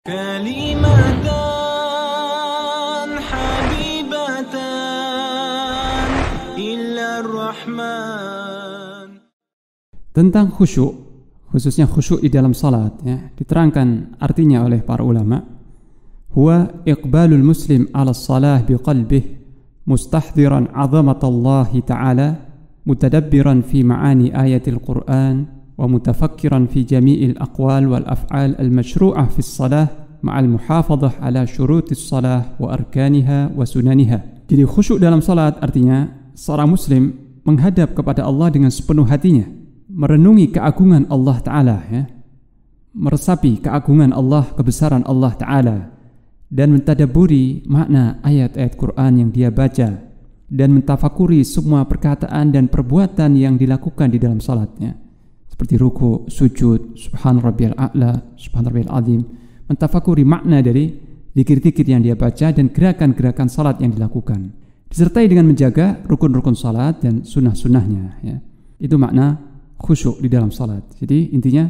كلمتان حبيبتان إلى الرحمن. Tentang khusyuk, khususnya khusyuk di dalam salat, ya, diterangkan artinya oleh para ulama. Huwa iqbalul muslim ala salah biqalbih mustahdiran 'azamatallahi ta'ala mutadabbiran fi ma'ani ayatil Qur'an wa mutafakkiran fi jami'il aqwal wal af'al al-mashru'ah fi as-salah ma'al muhafadhah ala syurutis salah wa arkaniha wa sunaniha. Jadi khusyuk dalam salat artinya seorang muslim menghadap kepada Allah dengan sepenuh hatinya, merenungi keagungan Allah Ta'ala, ya, meresapi keagungan Allah, kebesaran Allah Ta'ala, dan mentadaburi makna ayat-ayat Quran yang dia baca, dan mentafakuri semua perkataan dan perbuatan yang dilakukan di dalam salatnya, seperti ruku, sujud, subhan rabbiyal a'la, subhan rabbiyal azim, mentafakuri makna dari zikir-zikir yang dia baca dan gerakan-gerakan salat yang dilakukan, disertai dengan menjaga rukun-rukun salat dan sunnah-sunnahnya, ya. Itu makna khusyuk di dalam salat. Jadi intinya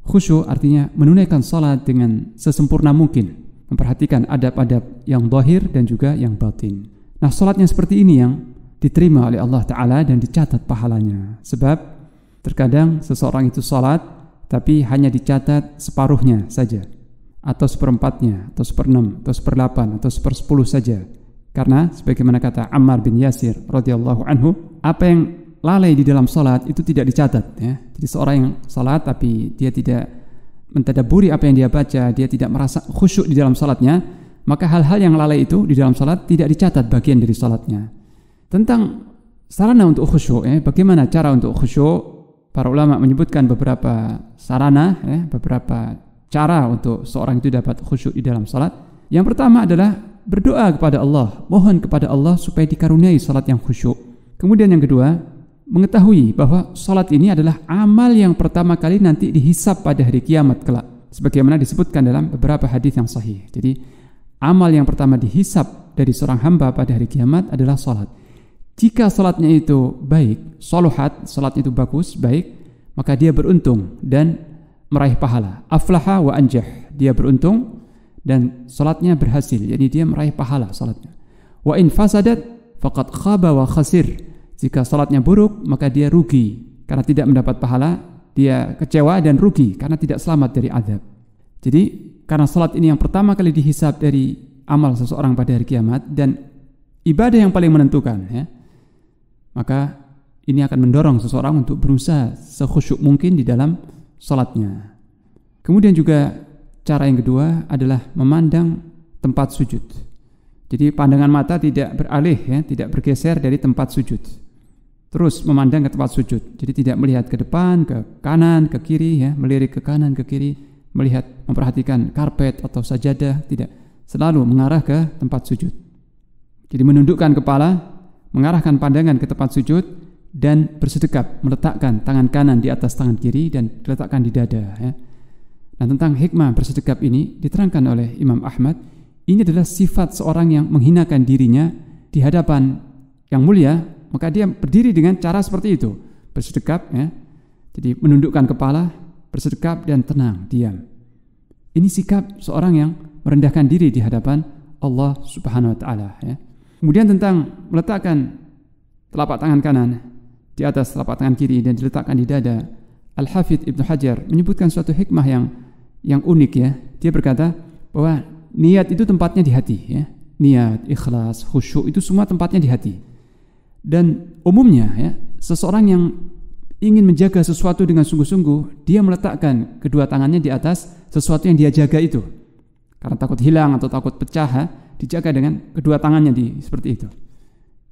khusyuk artinya menunaikan salat dengan sesempurna mungkin, memperhatikan adab-adab yang zahir dan juga yang batin. Nah, salatnya seperti ini yang diterima oleh Allah Ta'ala dan dicatat pahalanya. Sebab terkadang seseorang itu salat tapi hanya dicatat separuhnya saja, atau seperempatnya, atau seperenam, atau seperdelapan, atau sepersepuluh saja. Karena sebagaimana kata Ammar bin Yasir radhiyallahu anhu, apa yang lalai di dalam salat itu tidak dicatat, ya. Jadi seorang yang salat tapi dia tidak mentadabburi apa yang dia baca, dia tidak merasa khusyuk di dalam salatnya, maka hal-hal yang lalai itu di dalam salat tidak dicatat bagian dari salatnya. Tentang sarana untuk khusyuk, ya, bagaimana cara untuk khusyuk, para ulama menyebutkan beberapa sarana, ya, beberapa cara untuk seorang itu dapat khusyuk di dalam salat. Yang pertama adalah berdoa kepada Allah, mohon kepada Allah supaya dikaruniai salat yang khusyuk. Kemudian yang kedua, mengetahui bahwa salat ini adalah amal yang pertama kali nanti dihisab pada hari kiamat kelak, sebagaimana disebutkan dalam beberapa hadis yang sahih. Jadi amal yang pertama dihisab dari seorang hamba pada hari kiamat adalah salat. Jika salatnya itu baik, soluhat, salat itu bagus, baik, maka dia beruntung dan meraih pahala. Aflaha wa anjah, dia beruntung dan salatnya berhasil, jadi dia meraih pahala salatnya. Wa in fasadat faqad khaba wa khasir, jika salatnya buruk maka dia rugi karena tidak mendapat pahala, dia kecewa dan rugi karena tidak selamat dari azab. Jadi karena salat ini yang pertama kali dihisab dari amal seseorang pada hari kiamat dan ibadah yang paling menentukan, ya, maka ini akan mendorong seseorang untuk berusaha sekhusyuk mungkin di dalam salatnya. Kemudian juga cara yang kedua adalah memandang tempat sujud. Jadi pandangan mata tidak beralih, ya, tidak bergeser dari tempat sujud, terus memandang ke tempat sujud. Jadi tidak melihat ke depan, ke kanan, ke kiri, ya, melirik ke kanan, ke kiri, melihat, memperhatikan karpet atau sajadah, tidak, selalu mengarah ke tempat sujud. Jadi menundukkan kepala, mengarahkan pandangan ke tempat sujud, dan bersedekap, meletakkan tangan kanan di atas tangan kiri dan diletakkan di dada, ya. Nah, tentang hikmah bersedekap ini diterangkan oleh Imam Ahmad. Ini adalah sifat seorang yang menghinakan dirinya di hadapan yang mulia, maka dia berdiri dengan cara seperti itu, bersedekap, ya. Jadi menundukkan kepala, bersedekap dan tenang, diam. Ini sikap seorang yang merendahkan diri di hadapan Allah Subhanahu wa taala, ya. Kemudian tentang meletakkan telapak tangan kanan di atas telapak tangan kiri dan diletakkan di dada, Al-Hafidz Ibnu Hajar menyebutkan suatu hikmah yang unik, ya. Dia berkata bahwa niat itu tempatnya di hati, ya. Niat, ikhlas, khusyuk itu semua tempatnya di hati. Dan umumnya, ya, seseorang yang ingin menjaga sesuatu dengan sungguh-sungguh, dia meletakkan kedua tangannya di atas sesuatu yang dia jaga itu. Karena takut hilang atau takut pecah, ya, dijaga dengan kedua tangannya seperti itu.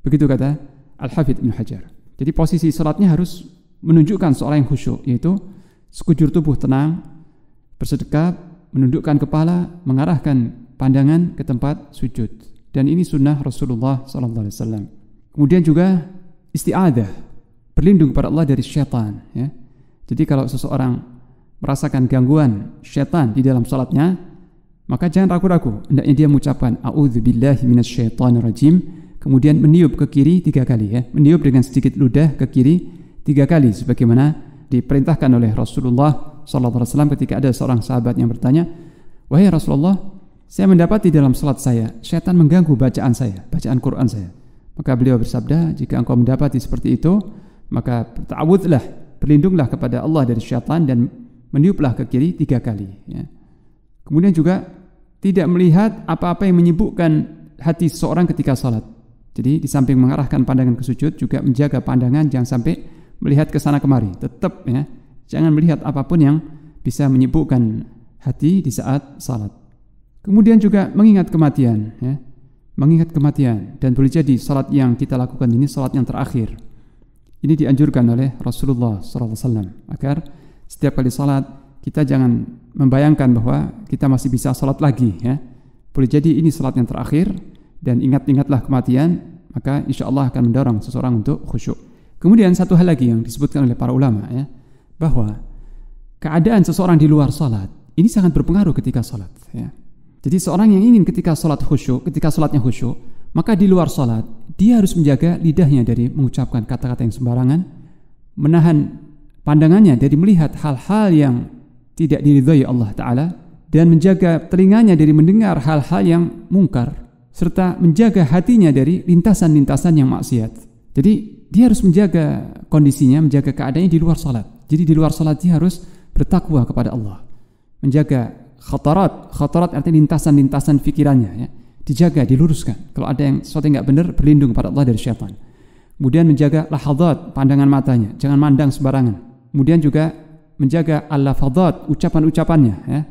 Begitu kata Al-Hafidz Ibnu Hajar. Jadi posisi salatnya harus menunjukkan seorang yang khusyuk, yaitu sekujur tubuh tenang, bersedekap, menundukkan kepala, mengarahkan pandangan ke tempat sujud. Dan ini sunnah Rasulullah SAW. Kemudian juga isti'adzah, berlindung kepada Allah dari syaitan, ya. Jadi kalau seseorang merasakan gangguan syaitan di dalam salatnya, maka jangan ragu-ragu, hendaknya dia mengucapkan a'udzubillahi minasyaitonirrajim, kemudian meniup ke kiri 3 kali, ya. Meniup dengan sedikit ludah ke kiri 3 kali, sebagaimana diperintahkan oleh Rasulullah SAW ketika ada seorang sahabat yang bertanya, "Wahai Rasulullah, saya mendapati dalam salat saya syaitan mengganggu bacaan saya, bacaan Quran saya." Maka beliau bersabda, "Jika engkau mendapati seperti itu, maka ta'awudlah, berlindunglah kepada Allah dari syaitan dan meniuplah ke kiri 3 kali." Ya. Kemudian juga tidak melihat apa-apa yang menyibukkan hati seseorang ketika salat. Jadi di samping mengarahkan pandangan ke sujud, juga menjaga pandangan jangan sampai melihat ke sana kemari. Tetap ya, jangan melihat apapun yang bisa menyibukkan hati di saat salat. Kemudian juga mengingat kematian, ya. Mengingat kematian, dan boleh jadi salat yang kita lakukan ini salat yang terakhir. Ini dianjurkan oleh Rasulullah SAW agar setiap kali salat kita jangan membayangkan bahwa kita masih bisa salat lagi, ya. Boleh jadi ini salat yang terakhir, dan ingat-ingatlah kematian, maka insya Allah akan mendorong seseorang untuk khusyuk. Kemudian satu hal lagi yang disebutkan oleh para ulama, ya, bahwa keadaan seseorang di luar salat ini sangat berpengaruh ketika salat, ya. Jadi seorang yang ingin ketika salat khusyuk, ketika salatnya khusyuk, maka di luar salat dia harus menjaga lidahnya dari mengucapkan kata-kata yang sembarangan, menahan pandangannya dari melihat hal-hal yang tidak diridhai Allah Ta'ala, dan menjaga telinganya dari mendengar hal-hal yang mungkar, serta menjaga hatinya dari lintasan-lintasan yang maksiat. Jadi dia harus menjaga kondisinya, menjaga keadaannya di luar salat. Jadi di luar salat dia harus bertakwa kepada Allah, menjaga khatarat artinya lintasan-lintasan pikirannya, ya, dijaga, diluruskan. Kalau ada yang sesuatu yang nggak benar, berlindung kepada Allah dari syaitan. Kemudian menjaga lahadzat, pandangan matanya, jangan mandang sembarangan. Kemudian juga menjaga al-lafadzat, ucapan-ucapannya, ya.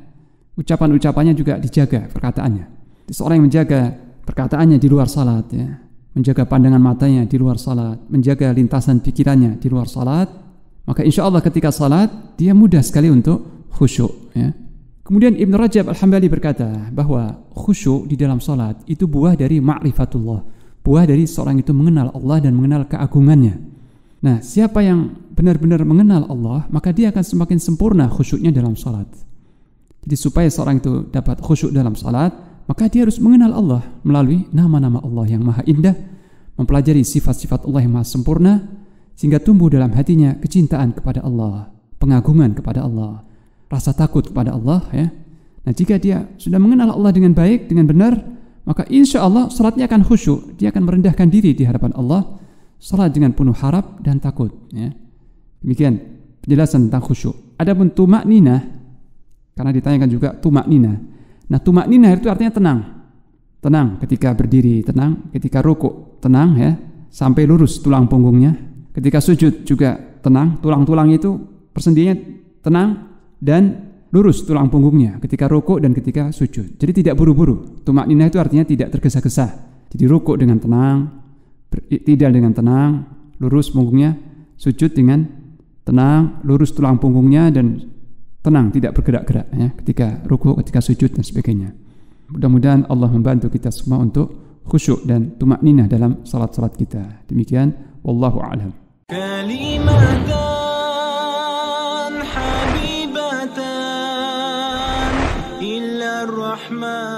Ucapan-ucapannya juga dijaga, perkataannya. Seorang yang menjaga perkataannya di luar salat, ya, menjaga pandangan matanya di luar salat, menjaga lintasan pikirannya di luar salat, maka insya Allah ketika salat dia mudah sekali untuk khusyuk, ya. Kemudian Ibn Rajab Al-Hambali berkata bahwa khusyuk di dalam salat itu buah dari ma'rifatullah, buah dari seorang itu mengenal Allah dan mengenal keagungannya. Nah, siapa yang benar-benar mengenal Allah, maka dia akan semakin sempurna khusyuknya dalam salat. Jadi supaya seorang itu dapat khusyuk dalam salat, maka dia harus mengenal Allah melalui nama-nama Allah yang maha indah, mempelajari sifat-sifat Allah yang maha sempurna, sehingga tumbuh dalam hatinya kecintaan kepada Allah, pengagungan kepada Allah, rasa takut kepada Allah, ya. Nah, jika dia sudah mengenal Allah dengan baik, dengan benar, maka insya Allah salatnya akan khusyuk. Dia akan merendahkan diri di hadapan Allah, salat dengan penuh harap dan takut, ya. Demikian penjelasan tentang khusyuk. Adapun tumakninah, karena ditanyakan juga tumakninah. Nah, tumakninah itu artinya tenang. Tenang ketika berdiri, tenang ketika rukuk, tenang, ya, sampai lurus tulang punggungnya. Ketika sujud juga tenang, tulang-tulang itu persendiriannya tenang dan lurus tulang punggungnya ketika rukuk dan ketika sujud. Jadi tidak buru-buru. Tumakninah itu artinya tidak tergesa-gesa. Jadi rukuk dengan tenang, beriktidal dengan tenang, lurus punggungnya, sujud dengan tenang, lurus tulang punggungnya dan tenang, tidak bergerak-gerak, ya, ketika rukuk, ketika sujud dan sebagainya. Mudah-mudahan Allah membantu kita semua untuk khusyuk dan tumakninah dalam salat-salat kita. Demikian, wallahu a'lam. الرحمن